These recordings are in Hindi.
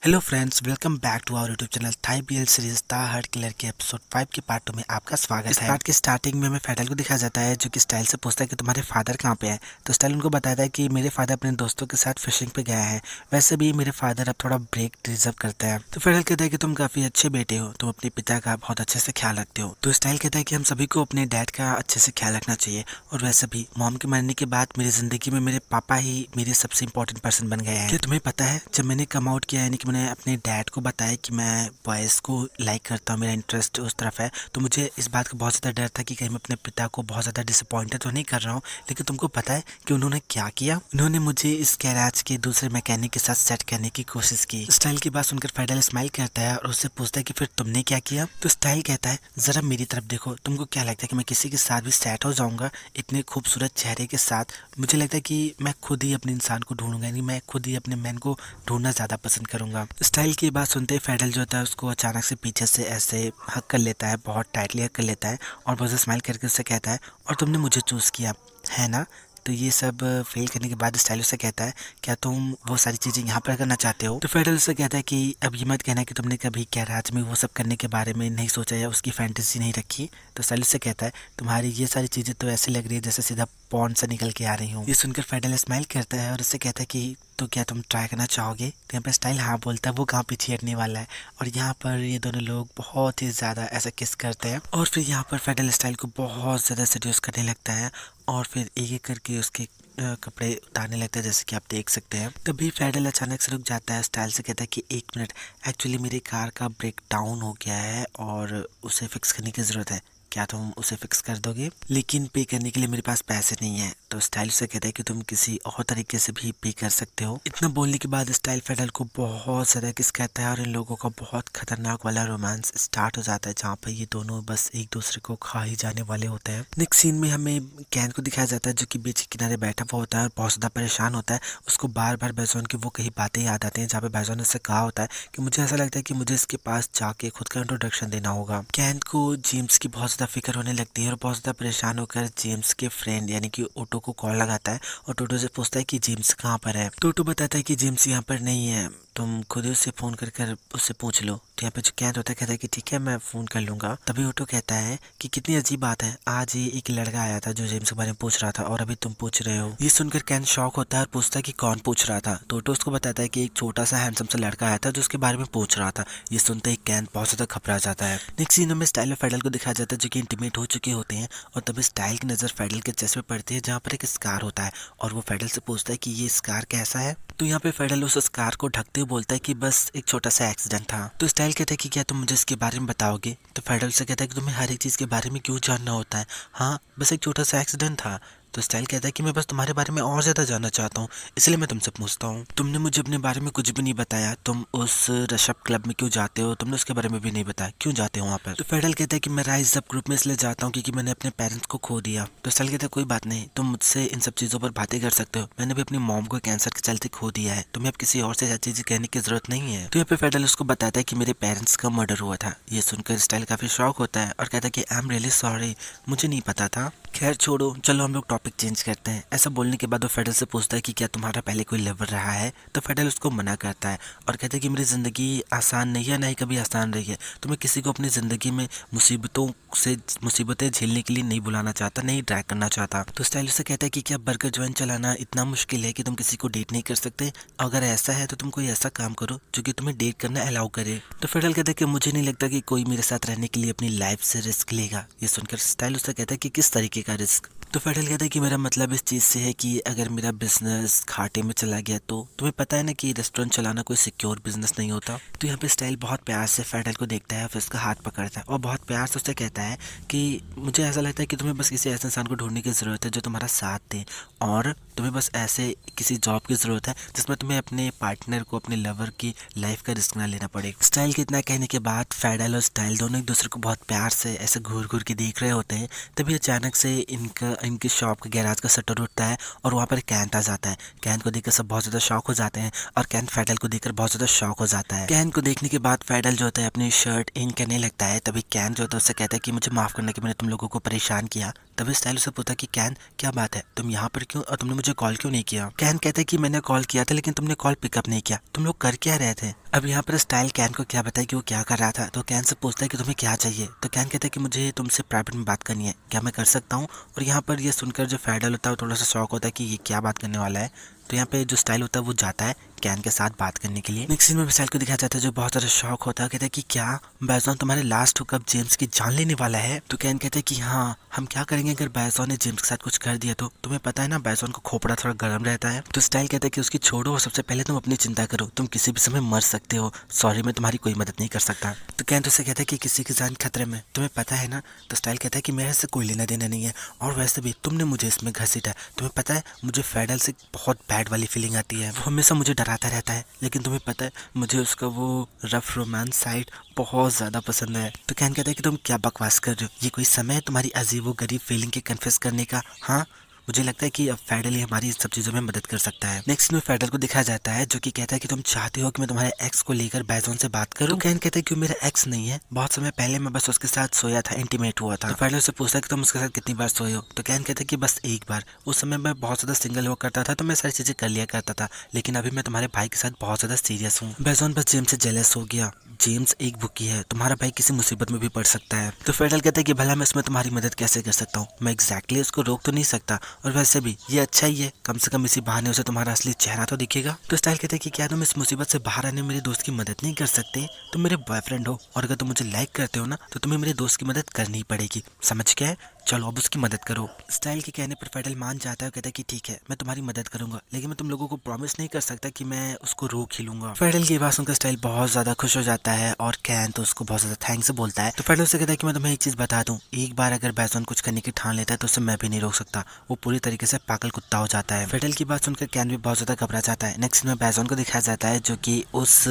Hello friends, welcome back to our YouTube channel Thai BL series the heart killer के एपिसोड 5 के पार्ट 2 में आपका स्वागत है। इस पार्ट के स्टार्टिंग में हमें फेडल को दिखाया जाता है जो कि स्टाइल से पूछता है कि तुम्हारे फादर कहाँ पे है। तो स्टाइल उनको बताता है कि मेरे फादर अपने दोस्तों के साथ फिशिंग पे गया है। वैसे भी मेरे फादर अब थोड़ा ब्रेक डिजर्व करते हैं। तो फेडल कहता है कि तुम काफ़ी अच्छे बेटे हो, तुम अपने पिता का बहुत अच्छे से ख्याल रखते हो। तो स्टाइल कहता है कि हम सभी को अपने डैड का अच्छे से ख्याल रखना चाहिए। और वैसे भी मॉम के मरने के बाद मेरी ज़िंदगी में मेरे पापा ही मेरे सबसे इंपॉर्टेंट पर्सन बन गए हैं। क्या तुम्हें पता है, जब मैंने कम आउट किया यानी कि मैंने अपने डैड को बताया कि मैं बॉयज़ को लाइक करता हूँ, मेरा इंटरेस्ट उस तरफ है, तो मुझे इस बात का बहुत ज़्यादा डर था कि कहीं मैं अपने पिता को बहुत ज़्यादा डिसअपॉइंटेड तो नहीं कर रहा हूँ। लेकिन तुमको पता है कि उन्होंने क्या किया? उन्होंने मुझे इस गैराज के दूसरे मैकेनिक के साथ सेट करने की कोशिश की। स्टाइल की बात सुनकर फेडल स्माइल करता है और उससे पूछता है कि फिर तुमने क्या किया? तो स्टाइल कहता है, ज़रा मेरी तरफ देखो, तुमको क्या लगता है कि मैं किसी के साथ भी सेट हो जाऊँगा इतने खूबसूरत चेहरे के साथ? मुझे लगता है कि मैं खुद ही अपने इंसान को ढूंढूंगा, यानी मैं खुद ही अपने मैन को ढूंढना ज़्यादा पसंद करूंगा। स्टाइल की बात सुनते ही फेडल जो होता है उसको अचानक से पीछे से ऐसे हक कर लेता है, बहुत टाइटली हक कर लेता है और बहुत स्माइल करके उससे कहता है, और तुमने मुझे चूज़ किया है ना? तो ये सब फेल करने के बाद स्टाइल उससे कहता है, क्या तुम वो सारी चीज़ें यहाँ पर करना चाहते हो? तो फेडल उससे कहता है कि अब ये मत कहना कि तुमने कभी गैराज में वो सब करने के बारे में नहीं सोचा या उसकी फैंटेसी नहीं रखी। तो स्टाइल उससे कहता है, तुम्हारी ये सारी चीज़ें तो ऐसी लग रही है जैसे सीधा पॉन से निकल के आ रही हूँ। ये सुनकर फेडल स्माइल करता है और उससे कहता है कि तो क्या तुम ट्राई करना चाहोगे? तो यहाँ पर स्टाइल हाँ बोलता है, वो कहाँ पीछे हटने वाला है। और यहाँ पर ये दोनों लोग बहुत ही ज़्यादा ऐसा किस करते हैं और फिर यहाँ पर फेडल स्टाइल को बहुत ज़्यादा सीरियस करने लगता है और फिर एक एक करके उसके कपड़े उतारने लगता है, जैसे कि आप देख सकते हैं। तभी फेडल अचानक से रुक जाता है, स्टाइल से कहता है कि एक मिनट, एक्चुअली मेरी कार का ब्रेक डाउन हो गया है और उसे फिक्स करने की ज़रूरत है, क्या तुम उसे फिक्स कर दोगे? लेकिन पे करने के लिए मेरे पास पैसे नहीं है। तो स्टाइल से कहता है कि तुम किसी और तरीके से भी पे कर सकते हो। इतना बोलने के बाद स्टाइल फेडल को बहुत ज़्यादा किस कहता है और इन लोगों का बहुत खतरनाक वाला रोमांस स्टार्ट हो जाता है, जहाँ पर ये दोनों बस एक दूसरे को खा ही जाने वाले होते हैं। नेक्स्ट सीन में हमें कैन को दिखाया जाता है जो कि बीच के किनारे बैठा हुआ होता है और बहुत ज़्यादा परेशान होता है। उसको बार बार बैजॉन की वो कई बातें याद आती हैं, जहाँ पे बैजॉन ने उससे कहा होता है कि मुझे ऐसा लगता है कि मुझे इसके पास जाके खुद का इंट्रोडक्शन देना होगा। कैन को जेम्स की बहुत ज़्यादा फिक्र होने लगती है और बहुत ज़्यादा परेशान होकर जेम्स के फ्रेंड यानी कि ओटो को कॉल लगाता है और टोटो से पूछता है कि जेम्स कहाँ पर है। टोटो बताता है कि जेम्स यहाँ पर नहीं है, तुम खुद ही उससे फ़ोन कर उससे पूछ लो। तो यहाँ पे जो कैन होता है कहता है कि ठीक है, मैं फ़ोन कर लूँगा। तभी ओटो कहता है कि कितनी अजीब बात है, आज ही एक लड़का आया था जो जेम्स के बारे में पूछ रहा था और अभी तुम पूछ रहे हो। ये सुनकर कैन शॉक होता है और पूछता है कि कौन पूछ रहा था। तो ओटो उसको बताता है कि एक छोटा सा हैंडसम सा लड़का आया था जो उसके बारे में पूछ रहा था। ये सुनते ही कैन बहुत ज़्यादा घबरा जाता है। नेक्स्ट सीन में स्टाइल और फेडल को दिखाया जाता है जो कि इंटीमेट हो चुके होते हैं और तभी स्टाइल की नज़र फेडल के चेस्ट पे पड़ती है जहाँ पर एक स्कार होता है और वो फेडल से पूछता है कि ये स्कार कैसा है। तो यहाँ पे फेडल उस स्कार को ढकते हुए बोलता है कि बस एक छोटा सा एक्सीडेंट था। तो स्टाइल कहता है कि क्या तुम मुझे इसके बारे में बताओगे? तो फेडल से कहता है कि तुम्हें हर एक चीज़ के बारे में क्यों जानना होता है? हाँ, बस एक छोटा सा एक्सीडेंट था। तो स्टाइल कहता है कि मैं बस तुम्हारे बारे में और ज़्यादा जानना चाहता हूँ, इसलिए मैं तुमसे पूछता हूँ। तुमने मुझे अपने बारे में कुछ भी नहीं बताया, तुम उस ऋषभ क्लब में क्यों जाते हो? तुमने उसके बारे में भी नहीं बताया, क्यों जाते हो वहाँ पर? तो फेडल कहता है कि मैं राइज अप ग्रुप में इसलिए जाता हूँ क्योंकि मैंने अपने पेरेंट्स को खो दिया। तो स्टाइल कहता है कोई बात नहीं, तुम मुझसे इन सब चीज़ों पर बातें कर सकते हो, मैंने भी अपनी मॉम को कैंसर के चलते खो दिया है, तुम्हें अब किसी और से ऐसी चीज़ें कहने की जरूरत नहीं है। तो यहाँ पे फेडल उसको बताता है कि मेरे पेरेंट्स का मर्डर हुआ था। ये सुनकर स्टाइल काफ़ी शॉक होता है और कहता है कि आई एम रियली सॉरी, मुझे नहीं पता था। खैर छोड़ो, चलो हम लोग टॉपिक चेंज करते हैं। ऐसा बोलने के बाद वो फेडल से पूछता है कि क्या तुम्हारा पहले कोई लवर रहा है? तो फेडल उसको मना करता है और कहता है कि मेरी ज़िंदगी आसान नहीं है, ना ही कभी आसान रही है, तो मैं किसी को अपनी ज़िंदगी में मुसीबतें झेलने के लिए नहीं बुलाना चाहता, नहीं ड्रैग करना चाहता। तो स्टाइल उससे कहता है कि क्या बर्गर जॉइंट चलाना इतना मुश्किल है कि तुम किसी को डेट नहीं कर सकते? अगर ऐसा है तो तुम कोई ऐसा काम करो जो कि तुम्हें डेट करना अलाउ करे। तो फेडल कहता है कि मुझे नहीं लगता कि कोई मेरे साथ रहने के लिए अपनी लाइफ से रिस्क लेगा। ये सुनकर स्टाइल उससे कहता है कि किस तरीके का रिस्क? तो फेडल कहता है कि मेरा मतलब इस चीज़ से है कि अगर मेरा बिजनेस घाटे में चला गया तो तुम्हें पता है ना कि रेस्टोरेंट चलाना कोई सिक्योर बिजनेस नहीं होता। तो यहाँ पे स्टाइल बहुत प्यार से फेडल को देखता है, फिर उसका हाथ पकड़ता है और बहुत प्यार से उससे कहता है कि मुझे ऐसा लगता है कि तुम्हें बस किसी ऐसे इंसान को ढूंढने की ज़रूरत है जो तुम्हारा साथ दे, और तुम्हें बस ऐसे किसी जॉब की ज़रूरत है जिसमें तुम्हें अपने पार्टनर को, अपने लवर की लाइफ का रिस्क ना लेना पड़े। स्टाइल के इतना कहने के बाद फेडल और स्टाइल दोनों एक दूसरे को बहुत प्यार से ऐसे घूर घूर के देख रहे होते हैं। तभी अचानक से इनकी शॉप का गैराज का शटर उठता है और वहाँ पर कैन आ जाता है। कैन को देखकर सब बहुत ज़्यादा शॉक हो जाते हैं और कैन फेडल को देखकर बहुत ज़्यादा शॉक हो जाता है। कैन को देखने के बाद फेडल जो होता है अपनी शर्ट इन करने लगता है। तभी कैन जो होता है उससे कहता है कि मुझे माफ़ करना कि मैंने तुम लोगों को परेशान किया। तभी स्टाइल उसे पूछता कि कैन क्या बात है, तुम यहाँ पर क्यों और तुमने मुझे कॉल क्यों नहीं किया। कैन कहता है कि मैंने कॉल किया था लेकिन तुमने कॉल पिकअप नहीं किया, तुम लोग कर क्या रहे थे। अब यहाँ पर स्टाइल कैन को क्या बताए कि वो क्या कर रहा था। तो कैन से पूछता है कि तुम्हें क्या चाहिए। तो कैन कहता है कि मुझे तुमसे प्राइवेट में बात करनी है, क्या मैं कर सकता हूँ। और यहाँ पर ये सुनकर जो फेडल होता है वो थोड़ा सा शौक होता है कि ये क्या बात करने वाला है। तो यहाँ पे जो स्टाइल होता है वो जाता है कैन के साथ बात करने के लिए। नेक्स्ट सीन में स्टाइल को दिखाया जाता है जो बहुत ज़्यादा शौक होता है, कहता है कि क्या बैजॉन तुम्हारे लास्ट हुकअप जेम्स की जान लेने वाला है। तो कैन कहते हैं कि हाँ, हम क्या करेंगे अगर बैजॉन ने जेम्स के साथ कुछ कर दिया तो। तुम्हें पता है ना बैजॉन को खोपड़ा थोड़ा गर्म रहता है। तो स्टाइल कहता है कि उसकी छोड़ो और सबसे पहले तुम अपनी चिंता करो, तुम किसी भी समय मर सकते हो, सॉरी मैं तुम्हारी कोई मदद नहीं कर सकता। तो कैन तो उसे कहता है कि किसी की जान खतरे में, तुम्हें पता है ना। तो स्टाइल कहता है कि मेरे से कोई लेना देना नहीं है, और वैसे भी तुमने मुझे इसमें घसीटा, तुम्हें पता है मुझे फेडल से बहुत बैड वाली फीलिंग आती है, वो हमेशा मुझे डराता रहता है, लेकिन तुम्हें पता है मुझे उसका वो रफ रोमांस साइड बहुत ज़्यादा पसंद है। तो कैन कहता है कि तुम क्या बकवास कर रहे हो, ये कोई समय है तुम्हारी अजीब व गरीब फीलिंग के कन्फेस करने का। हाँ, मुझे लगता है कि अब फेडल ही हमारी सब चीज़ों में मदद कर सकता है। नेक्स्ट में फेडल को दिखाया जाता है जो कि कहता है कि तुम चाहते हो कि मैं तुम्हारे एक्स को लेकर बैजॉन से बात करूं। तो कैन कहता है कि मेरा एक्स नहीं है, बहुत समय पहले मैं बस उसके साथ सोया था, इंटीमेट हुआ था। तो फेडल से पूछता है कि तुम उसके साथ कितनी बार सोए हो। तो कैन कहता है कि बस एक बार, उस समय मैं बहुत ज़्यादा सिंगल हुआ करता था तो मैं सारी चीज़ें कर लिया करता था, लेकिन अभी मैं तुम्हारे भाई के साथ बहुत ज़्यादा सीरियस हूँ। बैजॉन बस जेम्स से जेलस हो गया, जेम्स एक बुकी है, तुम्हारा भाई किसी मुसीबत में भी पड़ सकता है। तो फेडल कहता है कि भला मैं इसमें तुम्हारी मदद कैसे कर सकता हूँ, मैं एग्जैक्टली उसको रोक तो नहीं सकता, और वैसे भी ये अच्छा ही है, कम से कम इसी बहाने उसे तुम्हारा असली चेहरा तो दिखेगा। तो स्टाइल कहते हैं कि क्या तुम इस मुसीबत से बाहर आने में मेरे दोस्त की मदद नहीं कर सकते, तुम मेरे बॉयफ्रेंड हो और अगर तुम मुझे लाइक करते हो ना तो तुम्हें मेरे दोस्त की मदद करनी पड़ेगी, समझ गए, चलो अब उसकी मदद करो। स्टाइल के कहने पर फेडल मान जाता है और कहता है कि ठीक है मैं तुम्हारी मदद करूंगा, लेकिन मैं तुम लोगों को प्रॉमिस नहीं कर सकता कि मैं उसको रोक ही लूंगा। फेडल की बात सुनकर स्टाइल बहुत ज्यादा खुश हो जाता है और कैन तो उसको बहुत ज्यादा थैंक्स बोलता है। तो फेडल से कहता है कि मैं तुम्हें एक चीज बता दूं, एक बार अगर बैजॉन कुछ करने की ठान लेता है तो उसे मैं भी नहीं रोक सकता, वो पूरी तरीके से पागल कुत्ता हो जाता है। फेडल की बात सुनकर कैन भी बहुत ज्यादा घबरा जाता है। नेक्स्ट में बैजॉन को दिखाया जाता है जो कि उस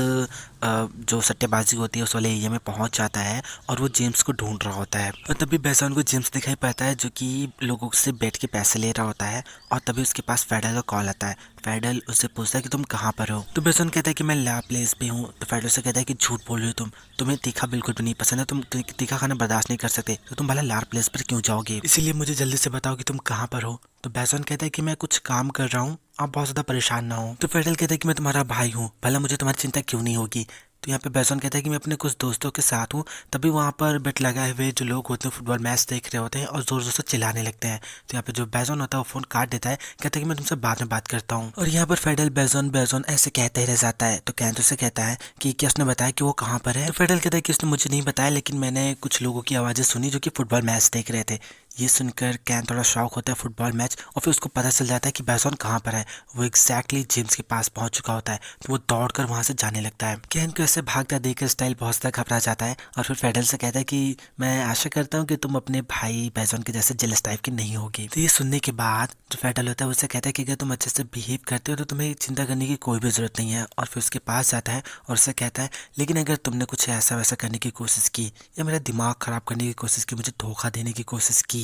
जो सट्टेबाजी होती है उस वाले एरिया में पहुंच जाता है और वो जेम्स को ढूंढ रहा होता है। और तभी बैजॉन को जेम्स दिखाई पड़ता है जो कि लोगों से बैठ के पैसे ले रहा होता है, और तभी उसके पास फेडल का कॉल आता है। फेडल उससे पूछता है कि तुम कहाँ पर हो। तो बैजॉन कहता है कि मैं ला प्लेस पे हूँ। तो फेडल से कहता है कि झूठ बोल रहे हो, तुम्हें तीखा बिल्कुल भी नहीं पसंद है, तुम तीखा खाना बर्दाश्त नहीं कर सकते, तो तुम भला लार प्लेस पर क्यों जाओगे, इसीलिए मुझे जल्दी से बताओ कि तुम कहाँ पर हो। तो बैजॉन कहता है कि मैं कुछ काम कर रहा हूँ, आप बहुत ज़्यादा परेशान ना हो। तो फेडल कहता है कि मैं तुम्हारा भाई हूँ, भला मुझे तुम्हारी चिंता क्यों नहीं होगी। तो यहाँ पे बैजॉन कहता है कि मैं अपने कुछ दोस्तों के साथ हूँ, तभी वहाँ पर बेट लगाए हुए जो लोग होते हैं फुटबॉल मैच देख रहे होते हैं और जोर जोर से चिल्लाने लगते हैं। तो यहाँ पे जो बैजॉन होता है वो फोन काट देता है, कहता है कि मैं तुमसे बाद में बात करता हूँ। और यहाँ पर फेडल बैजॉन बैजॉन ऐसे कहते ही रह जाता है। तो कैन से कहता है कि क्या उसने बताया कि वो कहाँ पर है। तो फेडल कहता है कि उसने मुझे नहीं बताया, लेकिन मैंने कुछ लोगों की आवाज़ें सुनी जो कि फुटबॉल मैच देख रहे थे। ये सुनकर कैन थोड़ा शॉक होता है फुटबॉल मैच, और फिर उसको पता चल जाता है कि बैजॉन कहाँ पर है। वो एग्जैक्टली जेम्स के पास पहुंच चुका होता है, तो वो दौड़कर वहां से जाने लगता है। कैन को ऐसे भागता देखकर स्टाइल बहुत ज़्यादा घबरा जाता है और फिर फेडल से कहता है कि मैं आशा करता हूँ कि तुम अपने भाई बैजॉन के जैसे जेलस टाइप की नहीं होगी। तो ये सुनने के बाद जो फेडल होता है उससे कहता है कि अगर तुम अच्छे से बिहेव करते हो तो तुम्हें चिंता करने की कोई भी ज़रूरत नहीं है। और फिर उसके पास जाता है और उससे कहता है लेकिन अगर तुमने कुछ ऐसा वैसा करने की कोशिश की या मेरा दिमाग ख़राब करने की कोशिश की, मुझे धोखा देने की कोशिश की,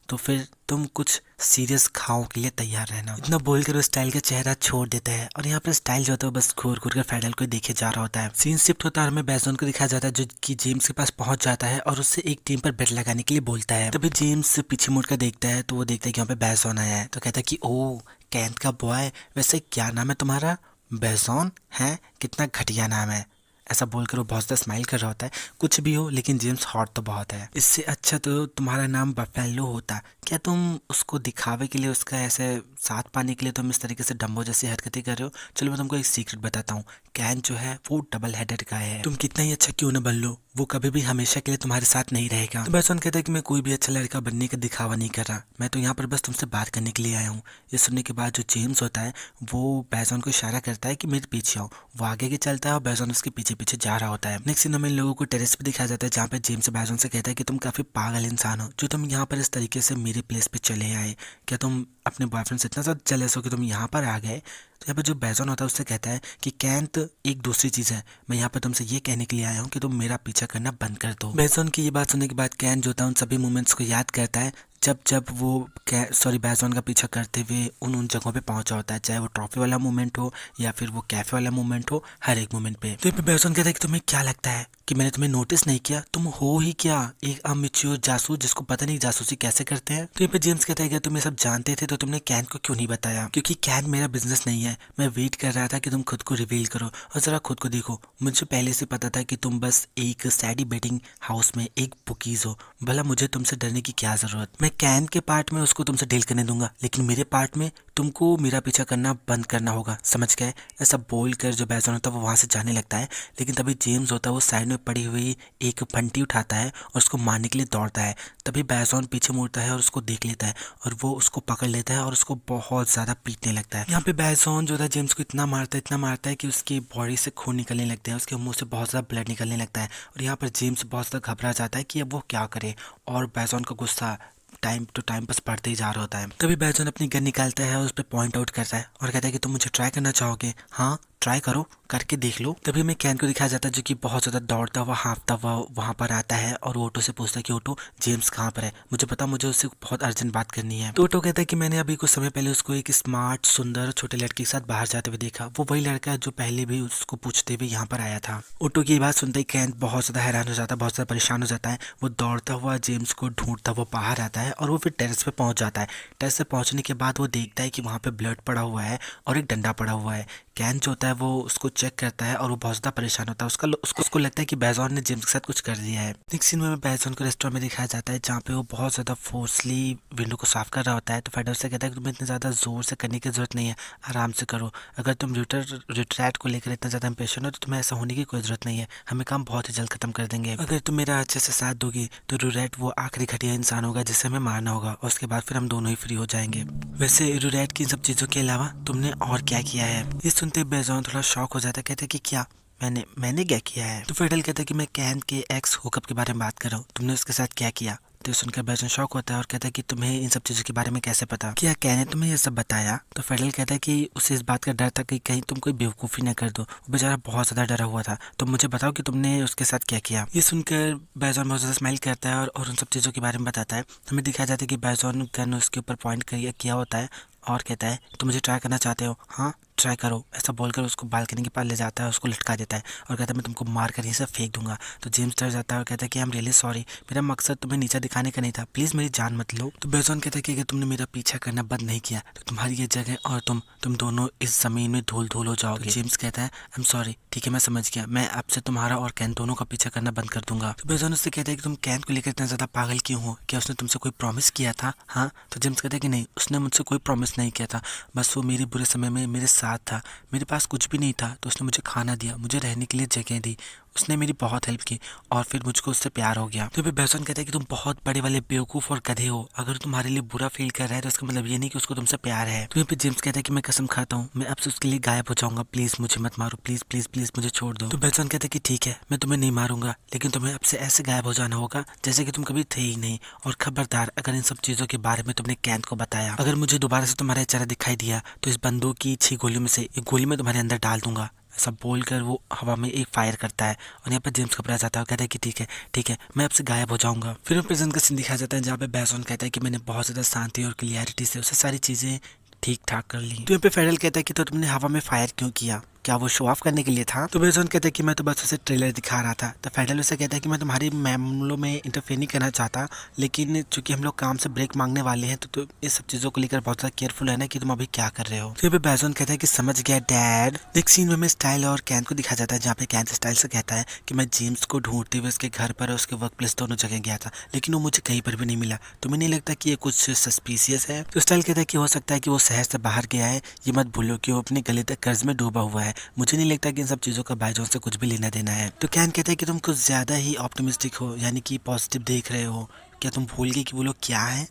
तो फिर तुम कुछ सीरियस घावों के लिए तैयार रहना। इतना बोलकर वो स्टाइल का चेहरा छोड़ देता है और यहाँ पर स्टाइल जो होता है बस घूर घूर कर फेडल को देखे जा रहा होता है। सीन शिफ्ट होता है और हमें बैजॉन को दिखाया जाता है जो कि जेम्स के पास पहुंच जाता है और उससे एक टीम पर बेट लगाने के लिए बोलता है। तभी जेम्स पीछे मुड़कर देखता है तो वो देखता है कि यहाँ पे बैजॉन आया है। तो कहता है कि ओ कैंथ का बॉय, वैसे क्या नाम है तुम्हारा। बैजॉन है, कितना घटिया नाम है। ऐसा बोलकर वो बहुत ज़्यादा स्माइल कर रहा होता है। कुछ भी हो लेकिन जेम्स हॉट तो बहुत है, इससे अच्छा तो तुम्हारा नाम बफेलो होता। क्या तुम उसको दिखावे के लिए, उसका ऐसे साथ पाने के लिए तुम इस तरीके से डम्बो जैसी हरकतें कर रहे हो। चलो मैं तुमको एक सीक्रेट बताता हूँ, कैन जो है वो डबल हेडेड का है। तुम कितना ही अच्छा क्यों न बन लो, वो कभी भी हमेशा के लिए तुम्हारे साथ नहीं रहेगा। तो बैजॉन कहता है कि मैं कोई भी अच्छा लड़का बनने का दिखावा नहीं कर रहा, मैं तो यहाँ पर बस तुमसे बात करने के लिए आया हूँ। ये सुनने के बाद जो जेम्स होता है वो बैजॉन को इशारा करता है कि मेरे पीछे आओ। वो आगे के चलता है और बैजॉन उसके पीछे पीछे जा रहा होता है। नेक्स्ट सीन में इन लोगों को टेरेस पे दिखाया जाता है जहाँ पे जेम्स बैजॉन से कहता है कि तुम काफी पागल इंसान हो जो तुम यहाँ पर इस तरीके से मेरे प्लेस पे चले आए। क्या तुम अपने बॉयफ्रेंड से इतना ज़्यादा जेलस हो कि तुम यहाँ पर आ गए। तो यहाँ पर जो बैजॉन होता है उससे कहता है कि कैंथ एक दूसरी चीज़ है, मैं यहाँ पर तुमसे ये कहने के लिए आया हूँ कि तुम मेरा पीछा करना बंद कर दो। बैजॉन की ये बात सुनने के बाद कैन जो होता है उन सभी मोमेंट्स को याद करता है जब वो बैजॉन का पीछा करते हुए उन जगहों पे पहुंचा होता है, चाहे वो ट्रॉफी वाला मोमेंट हो या फिर वो कैफे वाला मोमेंट हो, हर एक मोमेंट पे। तो बैजॉन कहता है कि तुम्हें क्या लगता है कि मैंने तुम्हें नोटिस नहीं किया? तुम हो ही क्या, एक अमेच्योर जासूस जिसको पता नहीं जासूसी कैसे करते हैं। तो यहाँ पे जेम्स कहता है कि तुम ये सब जानते थे तो तुमने कैन को क्यों नहीं बताया? क्योंकि कैन मेरा बिजनेस नहीं है। मैं वेट कर रहा था कि तुम खुद को रिवील करो और जरा खुद को देखो। मुझे पहले से पता था कि तुम बस एक सैडी बेटिंग हाउस में एक बुकीज हो। भला मुझे तुमसे डरने की क्या जरूरत? मैं कैन के पार्ट में उसको तुमसे डील करने दूंगा, लेकिन मेरे पार्ट में तुमको मेरा पीछा करना बंद करना होगा, समझ गए? ऐसा बोलकर जो बैजॉन होता है वो वहां से जाने लगता है, लेकिन तभी जेम्स होता है वो साइड में पड़ी हुई एक फंटी उठाता है और उसको मारने के लिए दौड़ता है। तभी बैजॉन पीछे मुड़ता है और उसको देख लेता है और वो उसको पकड़ लेता है और उसको बहुत ज्यादा पीटने लगता है। यहाँ पे बैजॉन जो था जेम्स को इतना मारता है कि उसकी बॉडी से खून निकलने लगता है, उसके मुंह से बहुत ज्यादा ब्लड निकलने लगता है और यहाँ पर जेम्स बहुत ज्यादा घबरा जाता है कि अब वो क्या करे, और बैजॉन का गुस्सा टाइम टू टाइम बस बढ़ते ही जा रहा होता है। तभी बैजॉन अपनी गन निकालता है और उस पर पॉइंट आउट करता है और कहता है कि तुम मुझे ट्राई करना चाहोगे? हाँ, ट्राई करो, करके देख लो। तभी हमें कैन को दिखाया जाता है जो कि बहुत ज्यादा दौड़ता हुआ हाँफता हुआ वहां पर आता है और ऑटो से पूछता है कि ऑटो, जेम्स कहाँ पर है? मुझे पता, मुझे उससे बहुत अर्जेंट बात करनी है। तो ऑटो कहता है कि मैंने अभी कुछ समय पहले उसको एक स्मार्ट सुंदर छोटे लड़के के साथ बाहर जाते हुए देखा। वो वही लड़का है जो पहले भी उसको पूछते हुए यहाँ पर आया था। ऑटो की बात सुनते ही कैन बहुत ज्यादा हैरान हो जाता है, बहुत ज्यादा परेशान हो जाता है। वो दौड़ता हुआ जेम्स को ढूंढता हुआ बाहर आता है और वो फिर टेरेस पे पहुंच जाता है। टेरेस पे पहुंचने के बाद वो देखता है कि वहां पे ब्लड पड़ा हुआ है और एक डंडा पड़ा हुआ है। कैन जो होता है वो उसको चेक करता है और वो बहुत ज्यादा परेशान होता है। उसको लगता है कि बैजॉन ने जेम्स के साथ कुछ कर दिया है। नेक्स्ट सीन में बैजॉन को रेस्टोरेंट में दिखाया जाता है जहाँ पे वो बहुत ज्यादा फोर्सली विंडो को साफ कर रहा होता है। तो फेडर से कहता है कि तुम्हें इतना ज्यादा जोर से करने की जरूरत नहीं है, आराम से करो। अगर तुम रिट्रैक्ट को लेकर इतना ज्यादा इंपेशेंट हो तो तुम्हें ऐसा होने की कोई जरूरत नहीं है, हमें काम बहुत ही जल्द खत्म कर देंगे। अगर तुम मेरा अच्छे से साथ दोगी तो रूरेट वो आखिरी घटिया इंसान होगा जिसे हमें मारना होगा और उसके बाद फिर हम दोनों ही फ्री हो जाएंगे। वैसे रूरेट की इन सब चीजों के अलावा तुमने और क्या किया है? ये सुनते बैजॉन थोड़ा शॉक हो जाता है, कहते हैं कि क्या मैंने क्या किया है? तो फेडल कहता है कि मैं कैन के एक्स हुकअप के बारे में बात कर रहा हूँ, तुमने उसके साथ क्या किया? तो सुनकर बैजॉन शॉक होता है और कहता है कि तुम्हें इन सब चीजों के बारे में कैसे पता? क्या कैन ने तुम्हें ये सब बताया? तो फेडल कहता है कि उसे इस बात का डर था कि कहीं तुम कोई बेवकूफ़ी ना कर दो। वो बेचारा बहुत ज्यादा डरा हुआ था। तो मुझे बताओ कि तुमने उसके साथ क्या किया? ये सुनकर बैजॉन बहुत ज्यादा स्माइल करता है और उन सब चीजों के बारे में बताता है। हमें दिखाया जाता है कि बैजॉन गन उसके ऊपर पॉइंट किया होता है और कहता है तुम मुझे ट्राई करना चाहते हो? हाँ, ट्राई करो। ऐसा बोलकर उसको बालकनी के पास ले जाता है, उसको लटका देता है और कहता है मैं तुमको मार कर यहीं से फेंक दूंगा। तो जेम्स डर जाता है और कहता है कि आई एम रियली सॉरी, मेरा मकसद तुम्हें नीचा दिखाने का नहीं था, प्लीज मेरी जान मत लो। तो बैजॉन कहता है कि अगर तुमने मेरा पीछा करना बंद नहीं किया तो तुम्हारी ये जगह और तुम दोनों इस जमीन में धूल धूल हो जाओगे। तो जेम्स कहता है आई एम सॉरी, ठीक है मैं समझ गया, मैं आपसे तुम्हारा और कैन दोनों का पीछा करना बंद कर दूंगा। तो बैजॉन उससे कहता है कि तुम कैन को लेकर इतना ज्यादा पागल क्यों हो? क्या उसने तुमसे कोई प्रॉमिस किया था? हाँ। तो जेम्स कहता है कि नहीं, उसने मुझसे कोई प्रॉमिस नहीं किया था, बस वो मेरे बुरे समय में मेरे साथ था। मेरे पास कुछ भी नहीं था तो उसने मुझे खाना दिया, मुझे रहने के लिए जगह दी, उसने मेरी बहुत हेल्प की और फिर मुझको उससे प्यार हो गया। तो फिर बैजॉन कहता है कि तुम बहुत बड़े वाले बेवकूफ और गधे हो, अगर तुम्हारे लिए बुरा फील कर रहा है तो इसका मतलब ये नहीं कि उसको तुमसे प्यार है। तो फिर जेम्स कहता है कि मैं कसम खाता हूँ मैं अब से उसके लिए गायब हो जाऊंगा, प्लीज मुझे मत मारो, प्लीज प्लीज प्लीज मुझे छोड़ दो। तो बैजॉन कहता है कि ठीक है मैं तुम्हें नहीं मारूंगा, लेकिन तुम्हें अब से ऐसे गायब हो जाना होगा जैसे कि तुम कभी थे ही नहीं। और खबरदार अगर इन सब चीजों के बारे में तुमने कैन को बताया, अगर मुझे दोबारा से तुम्हारा चेहरा दिखाई दिया तो इस बंदूक की 6 गोलियों में से एक गोली में तुम्हारे अंदर डाल दूंगा। ऐसा बोलकर वो हवा में एक फायर करता है और यहाँ पर जेम्स घबरा जाता है और कहता है कि ठीक है मैं आपसे गायब हो जाऊंगा। फिर प्रेजेंट का सीन दिखाया जाता है जहाँ पे बैजॉन कहता है कि मैंने बहुत ज्यादा शांति और क्लियरिटी से उसे सारी चीजें ठीक ठाक कर ली। तो यहाँ पे फेडल कहता है कि तो तुमने हवा में फायर क्यों किया? क्या वो शो ऑफ करने के लिए था? तो बैजॉन कहता है कि मैं तो बस उसे ट्रेलर दिखा रहा था। तो फेडल उसे कहता है कि मैं तुम्हारी मामलों में इंटरफेयर नहीं करना चाहता, लेकिन चूंकि हम लोग काम से ब्रेक मांगने वाले हैं तो इस सब चीजों को लेकर बहुत ज्यादा केयरफुल है ना कि तुम अभी क्या कर रहे हो। तो फिर बैजॉन कहता है कि समझ गया डैड। नेक्स्ट सीन में हमें स्टाइल और कैन को दिखाया जाता है जहाँ पे कैन स्टाइल से कहता है कि मैं जेम्स को ढूंढते हुए उसके घर पर और उसके वर्क प्लेस दोनों जगह गया था, लेकिन वो मुझे कहीं पर भी नहीं मिला। तुम्हें नहीं लगता कि ये कुछ सस्पिशियस है? तो स्टाइल कहता है कि हो सकता है कि वो शहर से बाहर गया है, ये मत भूलो कि वो अपने गले तक कर्ज में डूबा हुआ है, मुझे नहीं लगता कि इन सब चीजों का बैजॉन से कुछ भी लेना देना है। तो कैन कहता है कि तुम कुछ ज्यादा ही ऑप्टिमिस्टिक हो, यानी कि पॉजिटिव देख रहे हो। क्या तुम भूल गए कि वो लोग क्या है?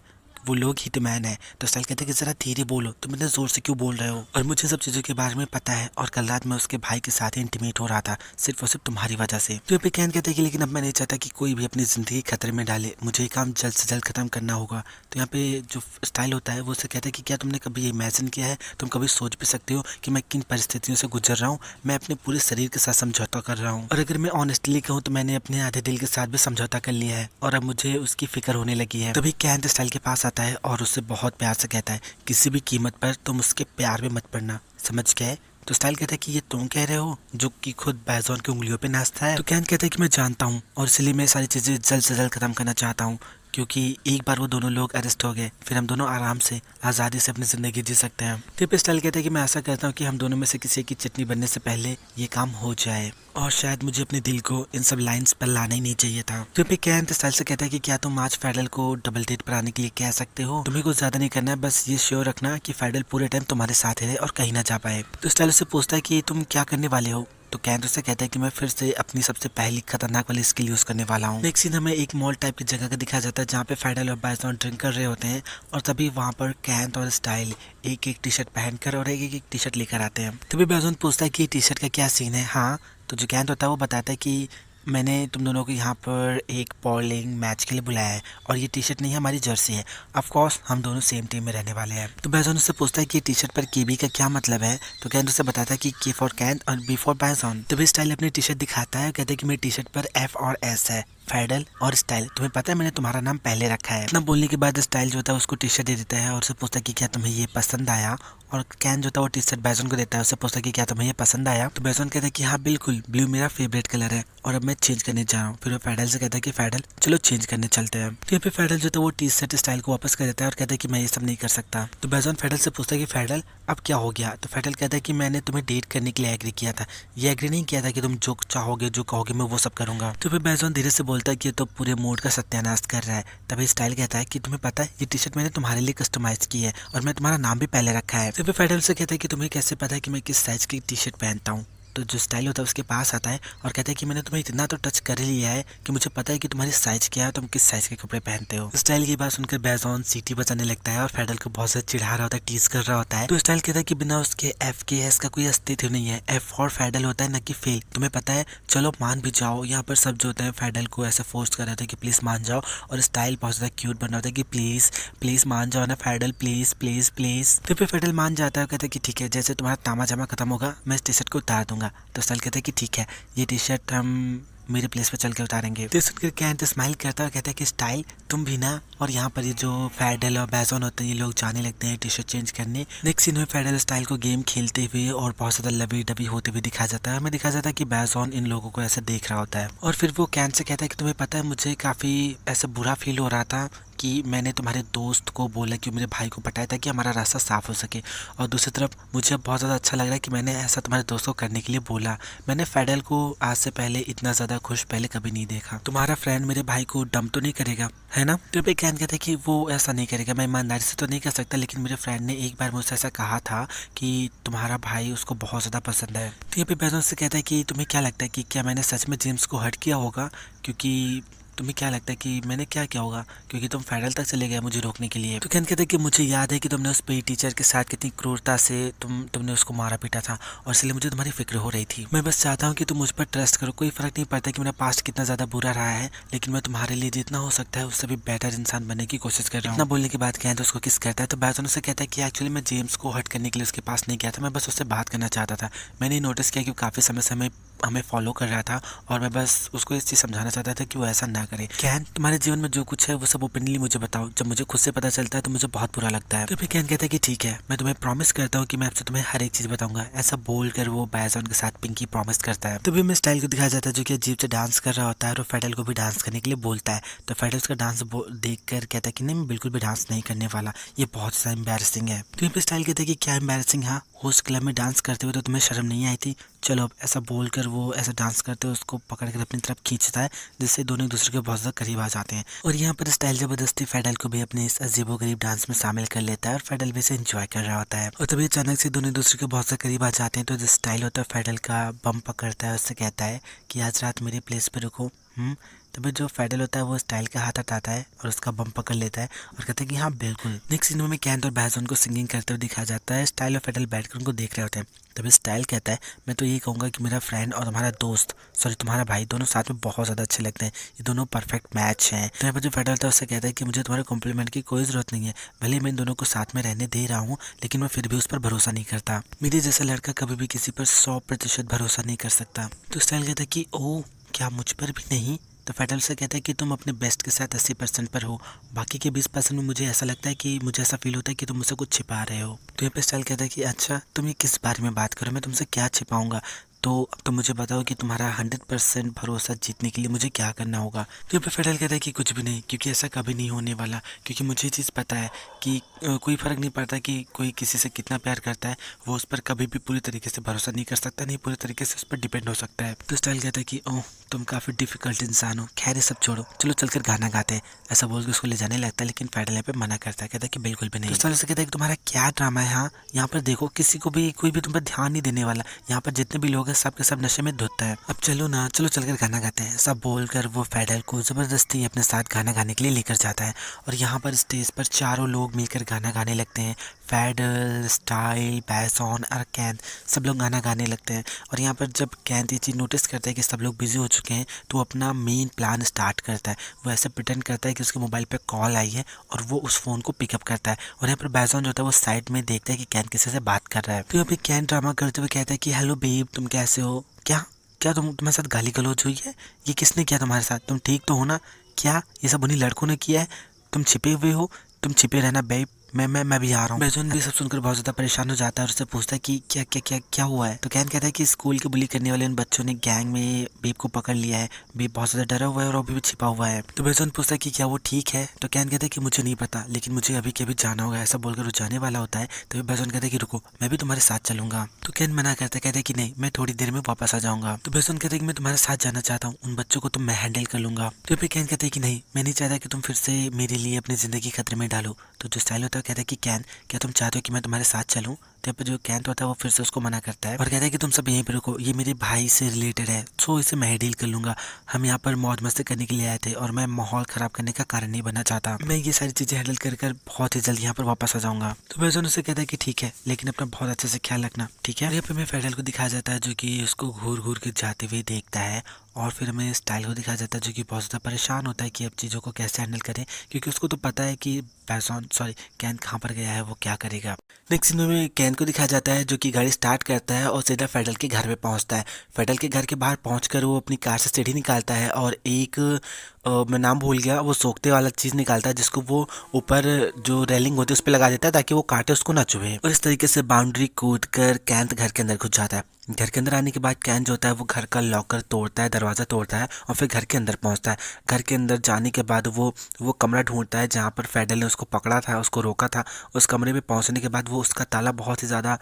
वो लोग हिटमैन है। तो स्टाइल कहते हैं कि जरा धीरे बोलो, तुम इतने जोर से क्यों बोल रहे हो? और मुझे सब चीजों के बारे में पता है और कल रात मैं उसके भाई के साथ ही इंटीमेट हो रहा था, सिर्फ और सिर्फ तुम्हारी वजह से। तो पे कैन कहते हैं कि लेकिन अब मैं नहीं चाहता कि कोई भी अपनी जिंदगी खतरे में डाले, मुझे ये काम जल्द से जल्द खत्म करना होगा। तो यहाँ पे जो स्टाइल होता है वो उससे कहता है कि क्या तुमने कभी ये इमेजिन किया है, तुम कभी सोच भी सकते हो कि मैं किन परिस्थितियों से गुजर रहा हूँ? मैं अपने पूरे शरीर के साथ समझौता कर रहा हूँ, और अगर मैं ऑनेस्टली कहूँ तो मैंने अपने आधे दिल के साथ भी समझौता कर लिया है और अब मुझे उसकी फिक्र होने लगी है। तभी कैन स्टाइल के पास आता है और उससे बहुत प्यार से कहता है किसी भी कीमत पर तुम उसके प्यार में मत पड़ना, समझ गए? तो स्टाइल कहता है कि ये तुम कह रहे हो जो कि खुद बैजॉन की उंगलियों पे नाचता है। तो कैन कहता है कि मैं जानता हूँ और इसलिए मैं सारी चीज़ें जल्द से जल्द खत्म करना चाहता हूँ, क्योंकि एक बार वो दोनों लोग अरेस्ट हो गए फिर हम दोनों आराम से आज़ादी से अपनी ज़िंदगी जी सकते हैं। तो पे स्टाइल कहता है कि मैं ऐसा करता हूँ कि हम दोनों में से किसी की चटनी बनने से पहले ये काम हो जाए, और शायद मुझे अपने दिल को इन सब लाइंस पर लाना ही नहीं चाहिए था। तो पे कैन स्टाइल से कहता है कि क्या तुम आज फेडरल को डबल डेट पर आने के लिए कह सकते हो, तुम्हें कुछ ज़्यादा नहीं करना है, बस ये श्योर रखना कि फेडरल पूरे टाइम तुम्हारे साथ ही रहे और कहीं ना जा पाए। तो स्टाइल उससे पूछता है कि तुम क्या करने वाले हो। तो कैन उससे कहता है कि मैं फिर से अपनी सबसे पहली खतरनाक वाली स्किल यूज करने वाला हूँ। नेक्स्ट सीन हमें एक मॉल टाइप की जगह का दिखाया जाता है जहाँ पे फेडरल और बैजॉन ड्रिंक कर रहे होते हैं, और तभी वहाँ पर कैन और स्टाइल एक एक टी शर्ट पहनकर और एक एक टी शर्ट लेकर आते हैं। तभी बैजॉन पूछता है कि टी शर्ट का क्या सीन है। हाँ, तो जो कैन होता है वो बताता है कि मैंने तुम दोनों को यहाँ पर एक बॉलिंग मैच के लिए बुलाया है, और ये टी शर्ट नहीं है, हमारी जर्सी है। ऑफ कोर्स हम दोनों सेम टीम में रहने वाले हैं। तो बैजॉन उससे पूछता है कि टी शर्ट पर केबी का क्या मतलब है। तो कैन उससे बताता है कि के फॉर कैन और बी फॉर बैजॉन। तभी स्टाइल अपनी टी शर्ट दिखाता है, कहता है कि मेरी टी शर्ट पर एफ और एस है, फेडरल और स्टाइल। तुम्हें पता है मैंने तुम्हारा नाम पहले रखा है। इतना बोलने के बाद स्टाइल जो था उसको टी शर्ट दे देता है और उससे पूछता है कि क्या तुम्हें ये पसंद आया। और कैन जो था वो टी शर्ट बैजॉन को देता है, उससे पूछता है कि क्या तुम्हें ये पसंद आया। तो बैजॉन कहता है कि हाँ बिल्कुल, ब्लू मेरा फेवरेट कलर है और अब मैं चेंज करने जा रहा हूँ। फिर वो फेडरल से कहता है कि फेडरल चलो चेंज करने चलते हैं। तो यहाँ पे फेडरल जो था वो टी शर्ट स्टाइल को वापस कर देता है और कहता है कि मैं ये सब नहीं कर सकता। तो बैजॉन फेडरल से पूछता है कि फेडरल अब क्या हो गया। तो फेडरल कहता है कि मैंने तुम्हें डेट करने के लिए एग्री किया था, ये एग्री नहीं किया था कि तुम जो चाहोगे जो कहोगे मैं वो सब करूंगा। तो फिर बैजॉन धीरे से बोलता है कि तो पूरे मूड का सत्यानाश कर रहा है। तभी स्टाइल कहता है कि तुम्हें पता है ये टी शर्ट मैंने तुम्हारे लिए कस्टमाइज की है और मैं तुम्हारा नाम भी पहले रखा है। तो फिर फेडरल से कहता है कि तुम्हें कैसे पता है कि मैं किस साइज की टी शर्ट पहनता हूँ। तो जो स्टाइल होता है उसके पास आता है और कहता है कि मैंने तुम्हें इतना तो टच कर लिया है कि मुझे पता है कि तुम्हारी साइज क्या है, तुम किस साइज के कपड़े पहनते हो। स्टाइल की बात सुनकर बैजॉन सीटी बजाने लगता है और फेडरल को बहुत ज्यादा चिढ़ा रहा होता है, टीज कर रहा होता है। तो स्टाइल कहता है कि बिना उसके एफ के एस का कोई अस्तित्व नहीं है, एफ फॉर फेडरल होता है न कि फेल, तुम्हें पता है, चलो मान भी जाओ। यहाँ पर सब जो होता है फेडरल को ऐसे फोर्स कर रहे होते हैं कि प्लीज मान जाओ, और स्टाइल बहुत ज्यादा क्यूट बन रहा होता है कि प्लीज प्लीज मान जाओ ना फेडरल, प्लीज प्लीज प्लीज। तो फिर फेडरल मान जाता है और कहता है कि ठीक है, जैसे तुम्हारा तामा जामा खत्म होगा मैं इस टी शर्ट को उतार दूंगा। तो स्टाइल कहता है कि ठीक है, ये टी शर्ट हम मेरे प्लेस पे चल के उतारेंगे। तो सुनकर कैन तो स्माइल करता है और कहता है कि स्टाइल तुम भी ना। और यहाँ पर ये जो फेडरल और बैजॉन होते हैं ये लोग जाने लगते हैं टी शर्ट चेंज करने। नेक्स्ट सीन में फेडरल स्टाइल को गेम खेलते हुए और बहुत ज्यादा लवी डबी होते हुए दिखाया जाता है। हमें दिखाया जाता है कि बैजॉन इन लोगों को ऐसे देख रहा होता है और फिर वो कैन से कहता है कि तुम्हें पता है मुझे काफी ऐसा बुरा फील हो रहा था कि मैंने तुम्हारे दोस्त को बोला कि मेरे भाई को बताया था कि हमारा रास्ता साफ हो सके, और दूसरी तरफ मुझे अब बहुत ज़्यादा अच्छा लग रहा है कि मैंने ऐसा तुम्हारे दोस्त को करने के लिए बोला। मैंने फेडरल को आज से पहले इतना ज़्यादा खुश पहले कभी नहीं देखा। तुम्हारा फ्रेंड मेरे भाई को डम तो नहीं करेगा, है ना। तो पे कैन कहता है कि वो ऐसा नहीं करेगा, मैं ईमानदारी से तो नहीं कर सकता, लेकिन मेरे फ्रेंड ने एक बार मुझसे ऐसा कहा था कि तुम्हारा भाई उसको बहुत ज़्यादा पसंद है। तो ये पे बैजॉन से कहता है कि तुम्हें क्या लगता है कि क्या मैंने सच में जेम्स को हर्ट किया होगा, क्योंकि तुम्हें क्या लगता है कि मैंने क्या किया होगा, क्योंकि तुम फेडरल तक चले गए मुझे रोकने के लिए। तो कैन कहते हैं कि मुझे याद है कि तुमने उस पे टीचर के साथ कितनी क्रूरता से तुमने उसको मारा पीटा था, और इसलिए मुझे तुम्हारी फिक्र हो रही थी। मैं बस चाहता हूँ कि तुम मुझ पर ट्रस्ट करो। कोई फर्क नहीं पड़ता कि मेरा पास्ट कितना ज़्यादा बुरा रहा है, लेकिन मैं तुम्हारे लिए जितना हो सकता है उससे भी बेटर इंसान बनने की कोशिश कर रहा हूँ। इतना बोलने के बाद कैन तो उसको किस करता है। तो बैजॉन उससे कहता है कि एक्चुअली मैं जेम्स को हर्ट करने के लिए उसके पास नहीं गया था, मैं बस उससे बात करना चाहता था। मैंने नोटिस किया कि काफ़ी समय से हमें फॉलो कर रहा था, और मैं बस उसको इस चीज़ समझाना चाहता था कि वो ऐसा ना करे। कैन तुम्हारे जीवन में जो कुछ है वो सब ओपनली मुझे बताओ, जब मुझे खुद से पता चलता है तो मुझे बहुत बुरा लगता है। तो फिर कैन कहता है कि ठीक है, मैं तुम्हें प्रॉमिस करता हूँ कि मैं आपसे तुम्हें हर एक चीज़ बताऊंगा। ऐसा बोल कर वो बैजॉन के साथ पिंकी प्रॉमिस करता है। तो भी मैं स्टाइल को दिखाया जाता है जो कि अजीब से डांस कर रहा होता है और फेडरल को भी डांस करने के लिए बोलता है। तो फेडरल उसका डांस देख कर कहता है कि नहीं, मैं बिल्कुल भी डांस नहीं करने वाला, ये बहुत ज़्यादा एम्बैरेसिंग है। तो फिर स्टाइल कहता है कि क्या एम्बैरेसिंग, हाँ होस्ट क्लब में डांस करते हुए तो तुम्हें शर्म नहीं आई थी। चलो अब ऐसा बोलकर वो ऐसा डांस करते हुए उसको पकड़ कर अपनी तरफ खींचता है, जिससे दोनों एक दूसरे के बहुत ज़्यादा करीब आ जाते हैं। और यहाँ पर स्टाइल ज़बरदस्ती फेडरल को भी अपने इस अजीबोगरीब डांस में शामिल कर लेता है और फेडरल भी इसे एंजॉय कर रहा होता है। और तभी अचानक से दोनों एक दूसरे के बहुत ज़्यादा करीब आ जाते हैं। तो जो स्टाइल होता है फेडरल का बम पकड़ता है, उससे कहता है कि आज रात मेरे प्लेस पर रुको। तभी जो फेडरल होता है वो स्टाइल का हाथ हटाता है और उसका बम पकड़ लेता है और कहता है कि हाँ बिल्कुल। नेक्स्ट सीन में कैन और बैजॉन को सिंगिंग करते हुए दिखाया जाता है। स्टाइल और फेडरल बैठकर उनको देख रहे होते हैं। तभी स्टाइल कहता है मैं तो ये कहूँगा कि मेरा फ्रेंड और तुम्हारा दोस्त, सॉरी तुम्हारा भाई, दोनों साथ में बहुत ज़्यादा अच्छे लगते हैं, ये दोनों परफेक्ट मैच हैं। तो यहाँ पर जो फेडरल था उससे कहता है कि मुझे तुम्हारे कॉम्प्लीमेंट की कोई ज़रूरत नहीं है, भले मैं इन दोनों को साथ में रहने दे रहा हूँ, लेकिन मैं फिर भी उस पर भरोसा नहीं करता। मेरे जैसा लड़का कभी भी किसी पर 100% भरोसा नहीं कर सकता। तो स्टाइल कहता है कि ओह क्या मुझ पर भी नहीं। तो फेडल से कहता है कि तुम अपने बेस्ट के साथ 80% पर हो, बाकी के 20% में मुझे ऐसा लगता है कि मुझे ऐसा फील होता है कि तुम मुझसे कुछ छिपा रहे हो। तो यहाँ पे स्टाइल कहता है कि अच्छा तुम ये किस बारे में बात करो, मैं तुमसे क्या छिपाऊंगा, तो अब तुम मुझे बताओ कि तुम्हारा 100% भरोसा जीतने के लिए मुझे क्या करना होगा। तो यहाँ पे फेडरल कहता है कि कुछ भी नहीं, क्योंकि ऐसा कभी नहीं होने वाला, क्योंकि मुझे ये चीज़ पता है कि कोई फ़र्क नहीं पड़ता कि कोई किसी से कितना प्यार करता है, वो उस पर कभी भी पूरी तरीके से भरोसा नहीं कर सकता, नहीं पूरी तरीके से उस पर डिपेंड हो सकता है। तो स्टाइल कहता है कि ओह तुम काफ़ी डिफिकल्ट इंसान हो, खैर ये सब छोड़ो, चलो चलकर गाना गाते हैं। ऐसा बोल के उसको ले जाने लगता है, लेकिन फेडरल यहाँ पे मना करता है, कहता है कि बिल्कुल भी नहीं। तो स्टाइल से कहता है कि तुम्हारा क्या ड्रामा है, हाँ यहाँ पर देखो किसी को भी कोई भी तुम पर ध्यान नहीं देने वाला, यहाँ पर जितने भी लोग हैं सब के सब नशे में धुतता है, अब चलो ना, चलो चलकर गाना गाते हैं। सब बोलकर वो फेडरल को ज़बरदस्ती अपने साथ गाना गाने के लिए लेकर जाता है और यहाँ पर स्टेज पर चारों लोग मिलकर गाना गाने लगते हैं। फेडरल, स्टाइल, बैसॉन और कैन सब लोग गाना गाने लगते हैं। और यहाँ पर जब कैन ये चीज़ नोटिस करता है कि सब लोग बिजी हो चुके हैं, तो अपना मेन प्लान स्टार्ट करता है। वो ऐसे प्रिटेंड करता है कि उसके मोबाइल पे कॉल आई है और वो उस फ़ोन को पिकअप करता है। और यहाँ पर बैसॉन जो होता है वो साइड में देखता है कि कैन किसी से बात कर रहा है। तो यहाँ पे कैन ड्रामा करते हुए कहता है कि हेलो बेब, तुम कैसे हो, क्या क्या तुम्हारे साथ गाली गलौज हुई है, ये किसने किया तुम्हारे साथ, तुम ठीक तो हो ना, क्या ये सब उन्हीं लड़कों ने किया है, तुम छिपे हुए हो, तुम छिपे रहना बेब, मैं भी आ रहा हूँ। बैजोन भी सब सुनकर बहुत ज़्यादा परेशान हो जाता है और उससे पूछता है कि क्या क्या क्या क्या हुआ है। तो कैन कहता है कि स्कूल के बुली करने वाले उन बच्चों ने गैंग में बेब को पकड़ लिया है, बेब बहुत ज़्यादा डरा हुआ है और अभी भी छिपा हुआ है। तो बैजोन पूछता है कि क्या वो ठीक है। तो कैन कहता है कि मुझे नहीं पता, लेकिन मुझे अभी के अभी जाना होगा। ऐसा बोलकर वो जाने वाला होता है। तो बैजोन कहता है कि रुको, मैं भी तुम्हारे साथ चलूंगा। तो कैन मना करता है, कहता है कि नहीं, मैं थोड़ी देर में वापस आ जाऊंगा। तो बैजोन कहता है कि मैं तुम्हारे साथ जाना चाहता हूँ, उन बच्चों को तो मैं हैंडल कर लूंगा। तो फिर कैन कहता है कि नहीं, मैं नहीं चाहता कि तुम फिर से मेरे लिए अपनी ज़िंदगी खतरे में डालो। तो जो स्टाइल होता है कहता है कि कैन, क्या तुम चाहते हो कि मैं तुम्हारे साथ चलूं। तो पर जो कैन होता है वो फिर से उसको मना करता है और कहता है कि तुम सब यहीं पर रुको, ये मेरे भाई से रिलेटेड है, सो इसे मैं डील कर लूंगा। हम यहाँ पर मौज मस्ती करने के लिए आए थे और मैं माहौल ख़राब करने का कारण नहीं बनना चाहता। मैं ये सारी चीज़ें हैंडल कर बहुत ही जल्दी यहाँ पर वापस आ जाऊँगा। तो बैजोन उससे कहता है कि ठीक है, लेकिन अपना बहुत अच्छे से ख्याल रखना, ठीक है। यहाँ पर मैं फेडरल को दिखाया जाता है जो कि उसको घूर घूर के जाते हुए देखता है और फिर हमें स्टाइल को दिखाया जाता है जो कि बहुत ज़्यादा परेशान होता है कि अब चीज़ों को कैसे हैंडल करें, क्योंकि उसको तो पता है कि कैन कहाँ पर गया है, वो क्या करेगा। नेक्स्ट सीन में कैन को दिखाया जाता है जो कि गाड़ी स्टार्ट करता है और सीधा फेडरल के घर पे पहुंचता है। फेडरल के घर के बाहर पहुंचकर वो अपनी कार से सीढ़ी निकालता है और एक मैं नाम भूल गया, वो सोखते वाला चीज़ निकालता है जिसको वो ऊपर जो रेलिंग होती है उस पर लगा देता है ताकि वो कांटे उसको ना चुभे। और इस तरीके से बाउंड्री कूद कर कैन घर के अंदर घुस जाता है। घर के अंदर आने के बाद कैन जो होता है वो घर का लॉकर तोड़ता है, दरवाज़ा तोड़ता है और फिर घर के अंदर पहुंचता है। घर के अंदर जाने के बाद वो कमरा ढूंढता है जहाँ पर फेडरल ने उसको पकड़ा था, उसको रोका था। उस कमरे में पहुंचने के बाद वो उसका ताला बहुत ही ज़्यादा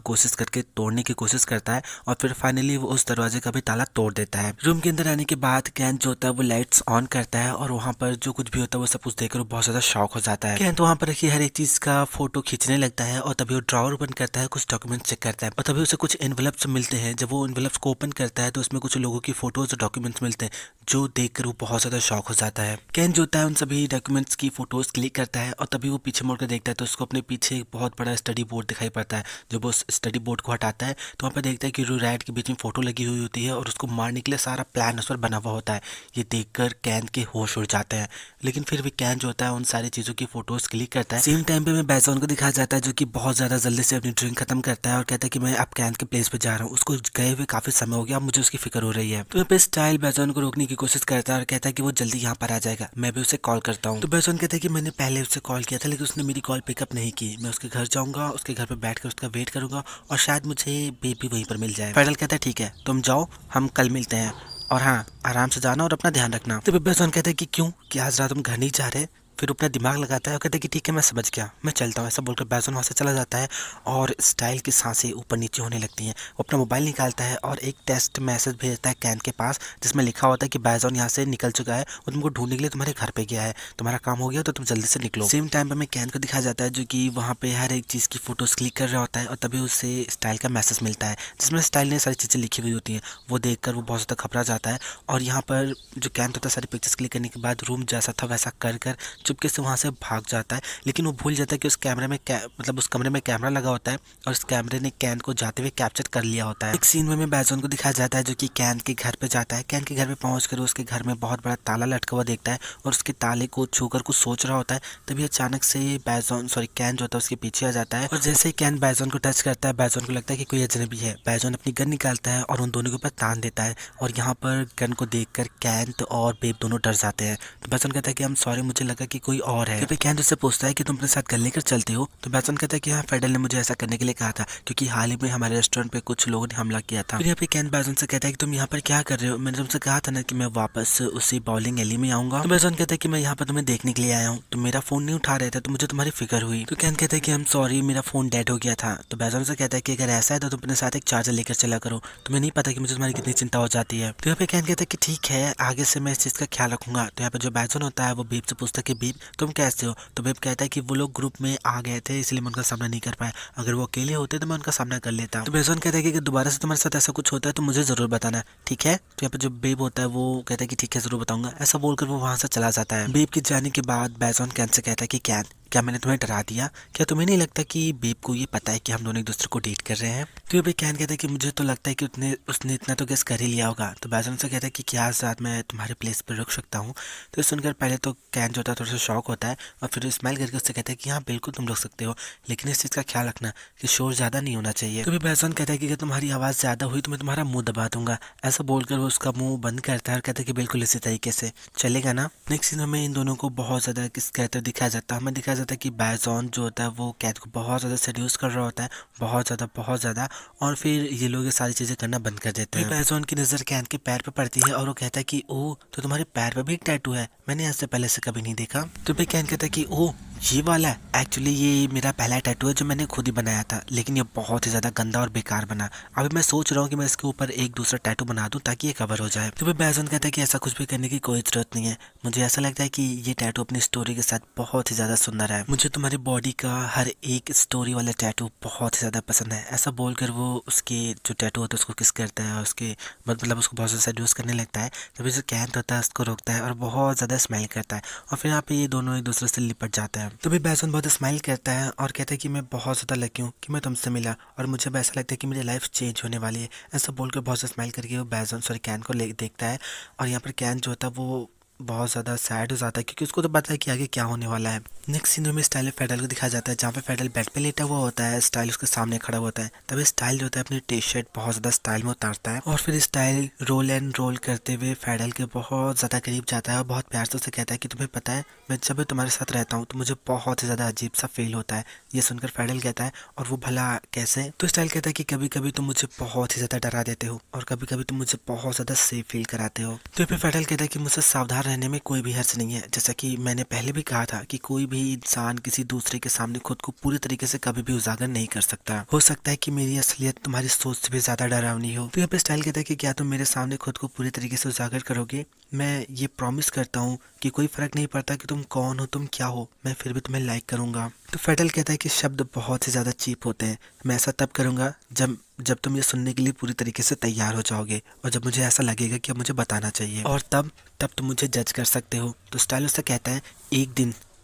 कोशिश करके तोड़ने की कोशिश करता है और फिर फाइनली वो उस दरवाजे का भी ताला तोड़ देता है। रूम के अंदर आने के बाद कैन जो होता है वो लाइट्स ऑन करता है और वहाँ पर जो कुछ भी होता है वो सब कुछ देखकर वो बहुत ज़्यादा शॉक हो जाता है। कैन तो वहाँ पर रखी हर एक चीज़ का फोटो खींचने लगता है और तभी वो ड्रॉवर ओपन करता है, कुछ डॉक्यूमेंट्स चेक करता है और तभी उसे कुछ एनवेलप्स मिलते हैं। जब वो एनवेलप्स को ओपन करता है तो उसमें कुछ लोगों की फोटोज और डॉक्यूमेंट्स मिलते हैं जो देखकर वो बहुत ज़्यादा शॉक हो जाता है। कैन जो होता है उन सभी डॉक्यूमेंट्स की फोटोज क्लिक करता है और तभी वो पीछे मुड़कर देखता है तो उसको अपने पीछे एक बहुत बड़ा स्टडी बोर्ड दिखाई पड़ता है। जब वो स्टडी बोर्ड को हटाता है तो वहाँ पर देखता है कि रैट के बीच में फोटो लगी हुई होती है और उसको मारने के लिए सारा प्लान उस पर बना हुआ होता है। ये देखकर कैन के होश उड़ जाते हैं, लेकिन फिर भी कैन जो होता है उन सारी चीज़ों की फोटोज क्लिक करता है। सेम टाइम पे मैं बैजोन को दिखाया जाता है जो कि बहुत ज़्यादा जल्दी से अपनी ड्रिंक खत्म करता है और कहता है कि मैं अब कैन के प्लेस पे जा रहा हूँ, उसको गए हुए काफ़ी समय हो गया, अब मुझे उसकी फिक्र हो रही है। तो यहाँ पे स्टाइल बैजोन को रोकने की कोशिश करता है और कहता है कि वो जल्दी यहाँ पर आ जाएगा, मैं भी उसे कॉल करता हूँ। तो बैजोन कहता है कि मैंने पहले उससे कॉल किया था लेकिन उसने मेरी कॉल पिकअप नहीं की, मैं उसके घर जाऊँगा, उसके घर पर बैठ कर उसका वेट करूँगा और शायद मुझे बेबी वहीं पर मिल जाए। फेडरल कहता है ठीक है, तुम जाओ, हम कल मिलते हैं और हाँ आराम से जाना और अपना ध्यान रखना। तो बैजोन कहता है कि क्यों, कि आज रात तुम घर नहीं जा रहे। फिर अपना दिमाग लगाता है और कहता है कि ठीक है मैं समझ गया, मैं चलता हूँ। ऐसा बोलकर बैजोन वहाँ से चला जाता है और स्टाइल की सांसें ऊपर नीचे होने लगती हैं। वो अपना मोबाइल निकालता है और एक टेक्स्ट मैसेज भेजता है कैन के पास जिसमें लिखा होता है कि बैजोन यहाँ से निकल चुका है, वो तुमको ढूंढने के लिए तुम्हारे घर पे गया है, तुम्हारा काम हो गया तो तुम जल्दी से निकलो। सेम टाइम पर मैं कैन को दिखाया जाता है जो कि वहाँ पे हर एक चीज़ की फोटोज क्लिक कर रहा होता है और तभी उसे स्टाइल का मैसेज मिलता है जिसमें स्टाइल ने सारी चीज़ें लिखी हुई होती हैं। वो देखकर वो बहुत ज़्यादा घबरा जाता है और यहाँ पर जो कैन होता है सारी पिक्चर्स क्लिक करने के बाद रूम जैसा था वैसा कर चुपके से वहाँ से भाग जाता है, लेकिन वो भूल जाता है कि उस कैमरे में मतलब उस कमरे में कैमरा लगा होता है और उस कैमरे ने कैन को जाते हुए कैप्चर कर लिया होता है। एक सीन में बैजोन को दिखाया जाता है जो कि कैन के घर पे जाता है। कैन के घर पे पहुंचकर उसके घर में बहुत बड़ा ताला लटका हुआ देखता है और उसके ताले को छूकर कुछ सोच रहा होता है। तभी अचानक से कैन जो होता है उसके पीछे आ जाता है और जैसे ही कैन बैजोन को टच करता है, बैजोन को लगता है कि कोई अजनबी है। बैजोन अपनी गन निकालता है और उन दोनों के ऊपर तान देता है और यहाँ पर गन को देखकर कैन और बेब दोनों डर जाते हैं। तो बैजोन कहता है कि हम सॉरी, मुझे लगा कि कोई और है। फिर कैन उससे पूछता है कि तुम अपने साथ गन लेकर चलते हो। तो बैजोन कहता है कि हाँ, फेडल ने मुझे ऐसा करने के लिए कहा था क्योंकि हाल ही में हमारे रेस्टोरेंट पे कुछ लोगों ने हमला किया था। फिर यहाँ पे कैन बैजोन से कहता है कि तुम यहाँ पर क्या कर रहे हो, मैंने तुमसे कहा था ना कि मैं वापस उसी बॉलिंग एली में आऊंगा। तो बैजोन कहता है कि मैं यहाँ पर तुम्हें देखने के लिए आया हूँ, तुम मेरा फोन नहीं उठा रहे थे तो मुझे तुम्हारी फिक्र हुई। तो कैन कहता है कि हम सॉरी, मेरा फोन डेड हो गया था। तो बैजोन से कहता है कि अगर ऐसा है तो तुम अपने साथ एक चार्जर लेकर चला करो, तुम्हें नहीं पता कि मुझे तुम्हारी कितनी चिंता हो जाती है। तो यहाँ पे कैन कहता है कि ठीक है, आगे से मैं इस चीज का ख्याल रखूंगा। तो यहाँ पे जो बैजोन होता है वो बीप से पूछता है कि बीप तुम कैसे हो। तो बीप कहता है कि वो लोग ग्रुप में आ गए थे इसलिए मैं उनका सामना नहीं कर पाया, अगर वो अकेले होते तो मैं उनका सामना कर लेता। तो बैजोन कहता है कि दोबारा से तुम्हारे साथ ऐसा कुछ होता है तो मुझे जरूर बताना, ठीक है। तो यहाँ पे जो बेब होता है वो कहता है कि ठीक है, जरूर बताऊंगा। ऐसा बोलकर वो वहां से चला जाता है। बेब के जाने के बाद बैजोन कैन से कहता है कि कैन, क्या मैंने तुम्हें डरा दिया? क्या तुम्हें नहीं लगता कि बेब को ये पता है कि हम दोनों एक दूसरे को डेट कर रहे हैं? तो ये कैन कहता है कि मुझे तो लगता है कि उसने इतना तो गेस कर ही लिया होगा। तो बैजोन से कहता है कि क्या साथ मैं तुम्हारे प्लेस पर रुक सकता हूँ? तो सुनकर पहले तो कैन जो होता है थोड़ा सा शॉक होता है और फिर स्माइल करके उससे कहता है कि हाँ बिल्कुल तुम रुक सकते हो, लेकिन इस चीज़ का ख्याल रखना कि शोर ज़्यादा नहीं होना चाहिए। तो फिर बैजोन कहता है कि अगर तुम्हारी आवाज़ ज़्यादा हुई तो मैं तुम्हारा मुंह दबा दूंगा। ऐसा बोलकर वो उसका मुंह बंद करता है और कहता है कि बिल्कुल इसी तरीके से चलेगा ना। नेक्स्ट सीन में इन दोनों को बहुत ज़्यादा किस कहते दिखाया जाता है। हमें दिखाया जाता है कि बैजोन जो होता है वो कैट को बहुत ज़्यादा सेड्यूस कर रहा होता है, बहुत ज़्यादा, और फिर ये लोग ये सारी चीज़ें करना बंद कर देते हैं। बैजोन की नज़र कैन के पैर पे पड़ती है और वो कहता है कि ओह, तो तुम्हारे पैर पे भी एक टैटू है, मैंने ऐसे पहले से कभी नहीं देखा। तो फिर कैन कहता है कि ओह ये वाला है, एक्चुअली ये मेरा पहला टैटू है जो मैंने खुद ही बनाया था, लेकिन ये बहुत ही ज़्यादा गंदा और बेकार बना। अभी मैं सोच रहा हूँ कि मैं इसके ऊपर एक दूसरा टैटू बना दूँ ताकि ये कवर हो जाए। तो फिर बैजोन कहता है कि ऐसा कुछ भी करने की कोई ज़रूरत नहीं है, मुझे ऐसा लगता है कि ये टैटू अपनी स्टोरी के साथ बहुत ही ज़्यादा सुंदर है, मुझे तुम्हारी बॉडी का हर एक स्टोरी वाला टैटू बहुत ही ज़्यादा पसंद है। ऐसा बोलकर वो उसके जो टैटू होता है उसको किस करता है और उसके मतलब उसको बहुत ज़्यादा सेड्यूस करने लगता है। तभी जो कैन होता है उसको रोकता है और बहुत ज़्यादा स्माइल करता है और फिर यहाँ पे ये दोनों एक दूसरे से लिपट जाते हैं। तभी बैजोन बहुत स्माइल करता है और कहता है कि मैं बहुत ज़्यादा लकी हूँ कि मैं तुमसे मिला और मुझे ऐसा लगता है कि मेरी लाइफ चेंज होने वाली है। ऐसा बोलकर बहुत ज़्यादा स्माइल करके वो बैजोन कैन को देखता है और यहाँ पर कैन जो होता है वो बहुत ज़्यादा सैड हो जाता है क्योंकि उसको तो पता है कि आगे क्या होने वाला है। नेक्स्ट सीन में स्टाइल फेडल को दिखाया जाता है जहाँ पे फेडल बेड पे लेटा हुआ होता है, स्टाइल उसके सामने खड़ा होता है। तभी स्टाइल जो होता है अपनी टी शर्ट बहुत ज़्यादा स्टाइल में उतारता है और फिर स्टाइल रोल एंड रोल करते हुए फेडल के बहुत ज़्यादा करीब जाता है और बहुत प्यार से उसे कहता है कि तुम्हें पता है मैं जब भी तुम्हारे साथ रहता हूँ तो मुझे बहुत ही ज़्यादा अजीब सा फील होता है। ये सुनकर फेडल कहता है और वो भला कैसे? तो स्टाइल कहता है कि कभी कभी तुम मुझे बहुत ही ज़्यादा डरा देते हो और कभी कभी तुम मुझे बहुत ज़्यादा सेफ फील कराते हो। तो फिर फेडल कहता है कि मुझसे सावधान रहने में कोई भी हर्ज नहीं है, जैसा कि मैंने पहले भी कहा था कि कोई भी इंसान किसी दूसरे के सामने खुद को पूरी तरीके से कभी भी उजागर नहीं कर सकता। हो सकता है कि मेरी असलियत तुम्हारी सोच से भी ज्यादा डरावनी हो। तो यहाँ पे स्टाइल कहता है कि क्या तुम मेरे सामने खुद को पूरी तरीके से उजागर करोगे? मैं ये प्रॉमिस करता हूँ कि कोई फर्क नहीं पड़ता कि तुम कौन हो, तुम क्या हो, मैं फिर भी तुम्हें लाइक करूंगा। तो फेडल कहता है कि शब्द बहुत ही ज्यादा चीप होते हैं, मैं ऐसा तब करूंगा जब तुम ये सुनने के लिए पूरी तरीके से तैयार हो जाओगे और जब मुझे ऐसा लगेगा कि अब मुझे बताना चाहिए और तब तुम मुझे जज कर सकते हो। तो स्टाइल उससे कहता है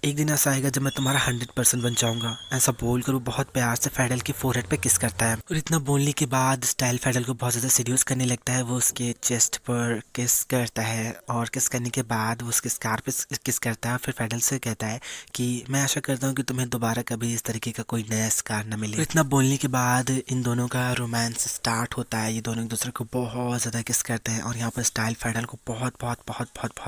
एक दिन ऐसा आएगा जब मैं तुम्हारा 100% बन जाऊंगा। ऐसा बोलकर वो बहुत प्यार से फेडल की फोरहेड पे किस करता है और इतना बोलने के बाद स्टाइल फेडल को बहुत ज़्यादा सीरियस करने लगता है। वो उसके चेस्ट पर किस करता है और किस करने के बाद वो उसके स्कार पे किस करता है। फिर फेडल से कहता है कि मैं आशा करता हूँ कि तुम्हें दोबारा कभी इस तरीके का कोई नया स्कार न मिले। इतना बोलने के बाद इन दोनों का रोमांस स्टार्ट होता है, ये दोनों एक दूसरे को बहुत ज़्यादा किस करते हैं और यहाँ पर स्टाइल फेडल को बहुत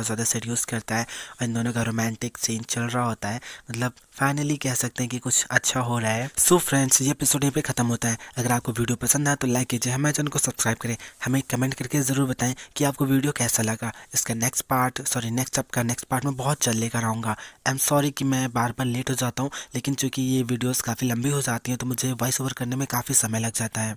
ज़्यादा सीरियस करता है और इन दोनों का रोमांटिक सीन चल रहा होता है। मतलब फाइनली कह सकते हैं कि कुछ अच्छा हो रहा है। सो फ्रेंड्स, ये एपिसोड यहीं पे खत्म होता है। अगर आपको वीडियो पसंद आए तो लाइक कीजिए, हमारे चैनल को सब्सक्राइब करें, हमें कमेंट करके ज़रूर बताएं कि आपको वीडियो कैसा लगा। इसका नेक्स्ट पार्ट में बहुत जल्द लेकर आऊँगा। आई एम सॉरी कि मैं बार बार लेट हो जाता हूँ, लेकिन चूँकि ये वीडियोज़ काफ़ी लंबी हो जाती हैं तो मुझे वॉइस ओवर करने में काफ़ी समय लग जाता है।